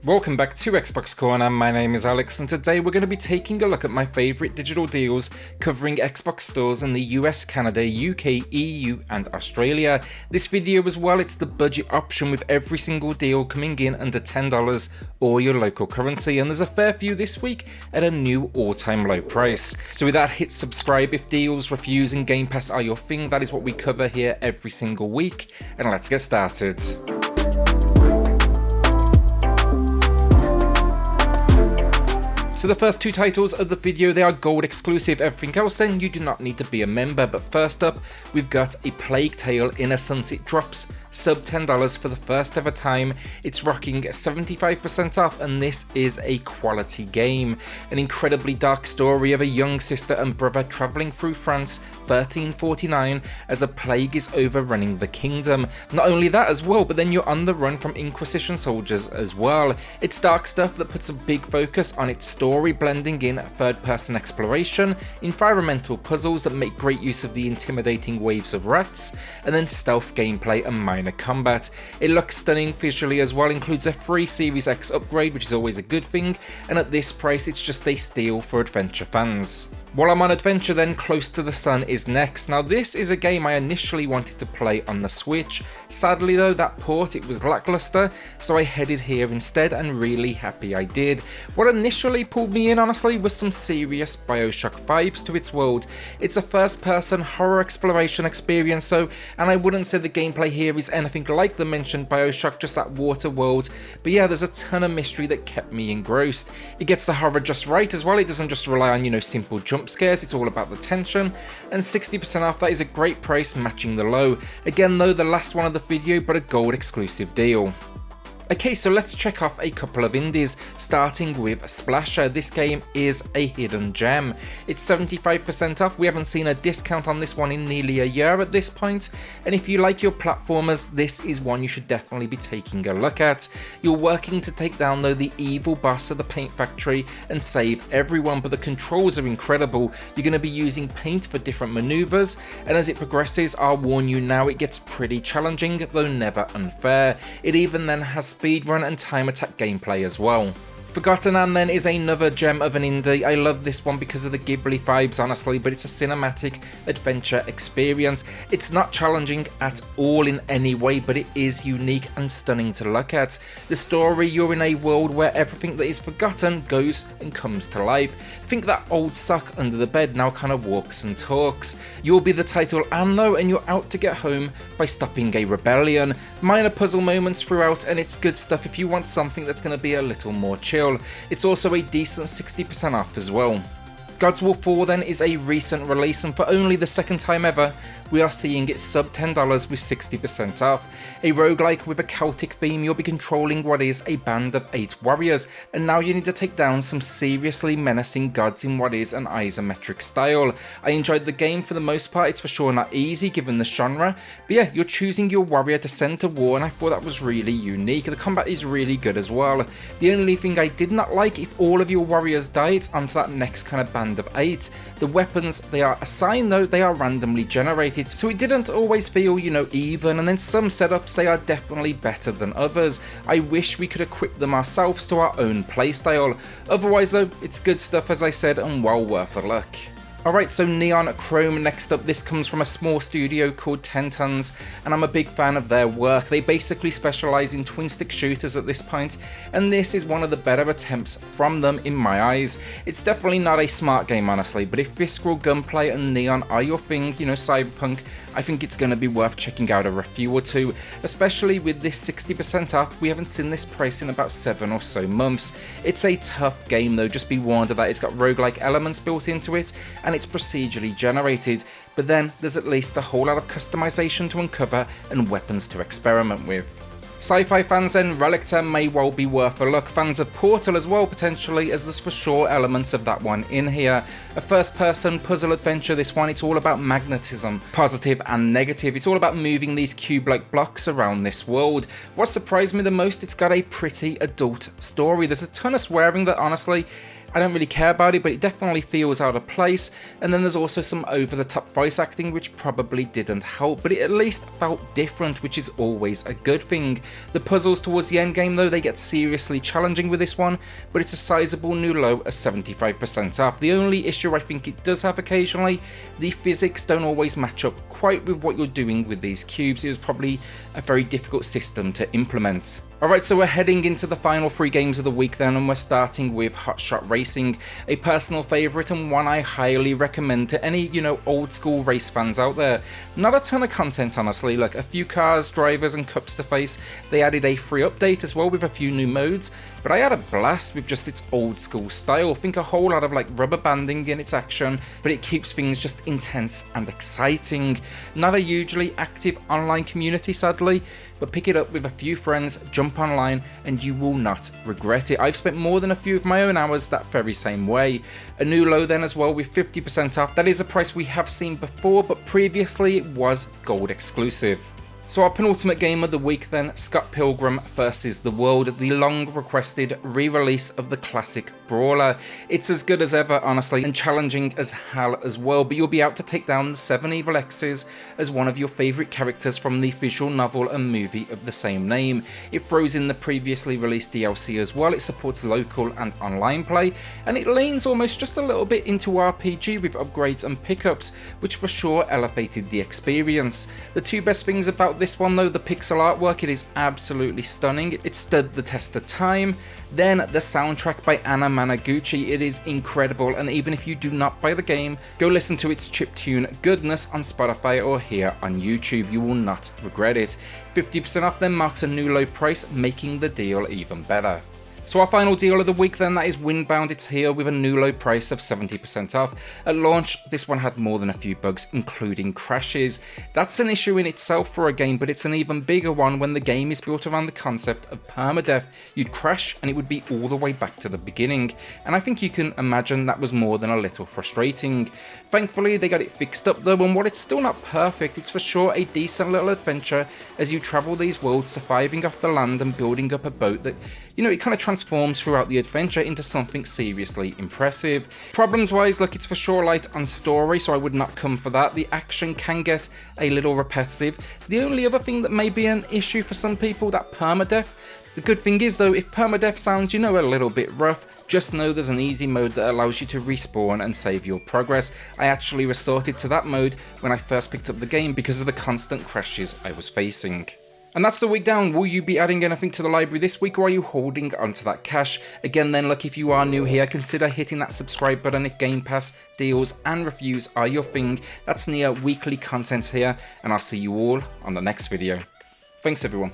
Welcome back to Xbox Corner. My name is Alex and today we're going to be taking a look at my favourite digital deals covering Xbox stores in the US, Canada, UK, EU and Australia. This video as well, it's the budget option with every single deal coming in under $10 or your local currency, and there's a fair few this week at a new all-time low price. So with that, hit subscribe if deals, reviews and Game Pass are your thing. That is what we cover here every single week, and let's get started. So the first two titles of the video, they are gold exclusive. Everything else then, you do not need to be a member. But first up, we've got A Plague Tale: Innocence. It drops sub $10 for the first ever time. It's rocking 75% off, and this is a quality game. An incredibly dark story of a young sister and brother travelling through France 1349 as a plague is overrunning the kingdom. Not only that as well, but then you're on the run from Inquisition soldiers as well. It's dark stuff that puts a big focus on its story, blending in third-person exploration, environmental puzzles that make great use of the intimidating waves of rats, and then stealth gameplay and minor combat. It looks stunning visually as well, includes a free Series X upgrade, which is always a good thing, and at this price it's just a steal for adventure fans. While I'm on adventure then, Close to the Sun is next. Now this is a game I initially wanted to play on the Switch. Sadly though, that port, it was lackluster, so I headed here instead, and really happy I did. What initially pulled me in honestly was some serious Bioshock vibes to its world. It's a first person horror exploration experience and I wouldn't say the gameplay here is anything like the mentioned Bioshock, just that water world, but yeah, there's a ton of mystery that kept me engrossed. It gets the horror just right as well. It doesn't just rely on, simple jump scares, it's all about the tension, and 60% off, that is a great price matching the low. Again though, the last one of the video, but a gold exclusive deal. Okay, so let's check off a couple of indies, starting with Splasher. This game is a hidden gem. It's 75% off. We haven't seen a discount on this one in nearly a year at this point, and if you like your platformers, this is one you should definitely be taking a look at. You're working to take down though the evil boss of the paint factory and save everyone, but the controls are incredible. You're going to be using paint for different maneuvers, and as it progresses, I'll warn you now, it gets pretty challenging, though never unfair. It even then has speedrun and time attack gameplay as well. Forgotton Anne then is another gem of an indie. I love this one because of the Ghibli vibes honestly, but it's a cinematic adventure experience. It's not challenging at all in any way, but it is unique and stunning to look at. The story, you're in a world where everything that is forgotten goes and comes to life. Think that old sock under the bed now kind of walks and talks. You'll be the title Anne though, and you're out to get home by stopping a rebellion. Minor puzzle moments throughout, and it's good stuff if you want something that's going to be a little more chill. It's also a decent 60% off as well. God's War 4 then is a recent release, and for only the second time ever, we are seeing it sub $10 with 60% off. A roguelike with a Celtic theme, you'll be controlling what is a band of 8 warriors, and now you need to take down some seriously menacing gods in what is an isometric style. I enjoyed the game for the most part. It's for sure not easy given the genre, but yeah, you're choosing your warrior to send to war, and I thought that was really unique. The combat is really good as well. The only thing I did not like, if all of your warriors died onto that next kind of band of 8, the weapons they are assigned though, they are randomly generated, so it didn't always feel even, and then some setups they are definitely better than others. I wish we could equip them ourselves to our own playstyle. Otherwise though, it's good stuff as I said, and well worth a look. Alright, so Neon Chrome next up. This comes from a small studio called 10 Tons, and I'm a big fan of their work. They basically specialise in twin-stick shooters at this point, and this is one of the better attempts from them in my eyes. It's definitely not a smart game honestly, but if visceral gunplay and Neon are your thing, cyberpunk, I think it's going to be worth checking out a review or two, especially with this 60% off. We haven't seen this price in about 7 or so months. It's a tough game though, just be warned of that. It's got roguelike elements built into it, and it's procedurally generated, but then there's at least a whole lot of customization to uncover and weapons to experiment with. Sci-fi fans then, Relicta may well be worth a look. Fans of Portal as well potentially, as there's for sure elements of that one in here. A first-person puzzle adventure, this one, it's all about magnetism, positive and negative. It's all about moving these cube-like blocks around this world. What surprised me the most, it's got a pretty adult story. There's a ton of swearing that honestly, I don't really care about it, but it definitely feels out of place. And then there's also some over-the-top voice acting, which probably didn't help, but it at least felt different, which is always a good thing. The puzzles towards the end game though, they get seriously challenging with this one, but it's a sizable new low at 75% off. The only issue I think it does have occasionally, the physics don't always match up quite with what you're doing with these cubes. It was probably a very difficult system to implement. Alright, so we're heading into the final 3 games of the week then, and we're starting with Hotshot Racing, a personal favourite and one I highly recommend to any, old school race fans out there. Not a ton of content honestly, like a few cars, drivers and cups to face. They added a free update as well with a few new modes, but I had a blast with just its old school style. Think a whole lot of like rubber banding in its action, but it keeps things just intense and exciting. Not a hugely active online community sadly, but pick it up with a few friends, jump online, and you will not regret it. I've spent more than a few of my own hours that very same way. A new low then as well with 50% off. That is a price we have seen before, but previously it was gold exclusive. So our penultimate game of the week then, Scott Pilgrim vs. the World, the long requested re-release of the classic brawler. It's as good as ever honestly, and challenging as hell as well, but you'll be out to take down the 7 evil X's as one of your favourite characters from the visual novel and movie of the same name. It throws in the previously released DLC as well, it supports local and online play, and it leans almost just a little bit into RPG with upgrades and pickups, which for sure elevated the experience. The 2 best things about this one though, the pixel artwork, it is absolutely stunning. It stood the test of time. Then the soundtrack by Anna Managuchi, it is incredible, and even if you do not buy the game, go listen to its chiptune goodness on Spotify or here on YouTube. You will not regret it. 50% off then marks a new low price, making the deal even better. So our final deal of the week then, that is Windbound. It's here with a new low price of 70% off. At launch, this one had more than a few bugs, including crashes. That's an issue in itself for a game, but it's an even bigger one when the game is built around the concept of permadeath. You'd crash and it would be all the way back to the beginning, and I think you can imagine that was more than a little frustrating. Thankfully, they got it fixed up though, and while it's still not perfect, it's for sure a decent little adventure as you travel these worlds, surviving off the land and building up a boat that, it kind of transforms throughout the adventure into something seriously impressive. Problems wise, look, it's for sure light on story, so I would not come for that. The action can get a little repetitive. The only other thing that may be an issue for some people, that permadeath. The good thing is though, if permadeath sounds, a little bit rough, just know there's an easy mode that allows you to respawn and save your progress. I actually resorted to that mode when I first picked up the game because of the constant crashes I was facing. And that's the week down. Will you be adding anything to the library this week, or are you holding onto that cash? Again then, look, if you are new here, consider hitting that subscribe button if Game Pass, deals and reviews are your thing. That's near weekly content here, and I'll see you all on the next video. Thanks everyone.